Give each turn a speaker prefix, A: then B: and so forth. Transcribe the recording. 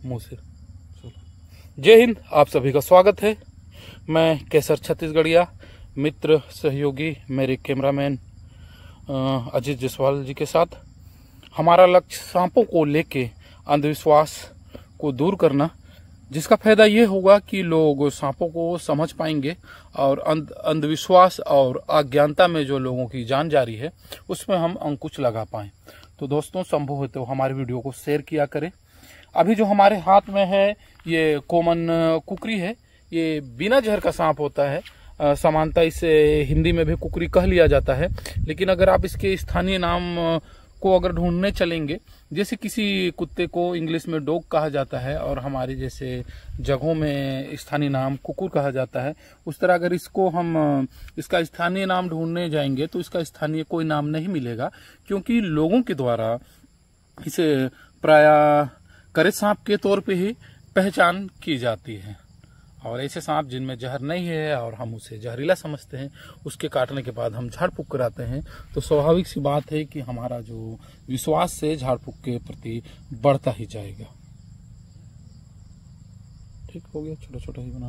A: मुंह से। जय हिंद, आप सभी का स्वागत है। मैं केसर छत्तीसगढ़िया, मित्र सहयोगी मेरे कैमरामैन अजीत जायसवाल जी के साथ। हमारा लक्ष्य सांपों को लेके अंधविश्वास को दूर करना, जिसका फायदा ये होगा कि लोग सांपों को समझ पाएंगे और अंधविश्वास और अज्ञानता में जो लोगों की जान जा रही है उसमें हम अंकुश लगा पाएं। तो दोस्तों, संभव हो तो हमारे वीडियो को शेयर किया करें। अभी जो हमारे हाथ में है ये कॉमन कुकरी है। ये बिना जहर का सांप होता है। समानता इसे हिंदी में भी कुकरी कह लिया जाता है, लेकिन अगर आप इसके स्थानीय नाम को अगर ढूंढने चलेंगे, जैसे किसी कुत्ते को इंग्लिश में डॉग कहा जाता है और हमारे जैसे जगहों में स्थानीय नाम कुकुर कहा जाता है, उस तरह अगर इसको हम इसका स्थानीय नाम ढूंढने जाएंगे तो इसका स्थानीय कोई नाम नहीं मिलेगा, क्योंकि लोगों के द्वारा इसे प्रायः करे सांप के तौर पे ही पहचान की जाती है। और ऐसे सांप जिनमें जहर नहीं है और हम उसे जहरीला समझते हैं, उसके काटने के बाद हम झाड़ फूक कराते हैं, तो स्वाभाविक सी बात है कि हमारा जो विश्वास है झाड़ फूक के प्रति बढ़ता ही जाएगा। ठीक हो गया, छोटा छोटा ही बना।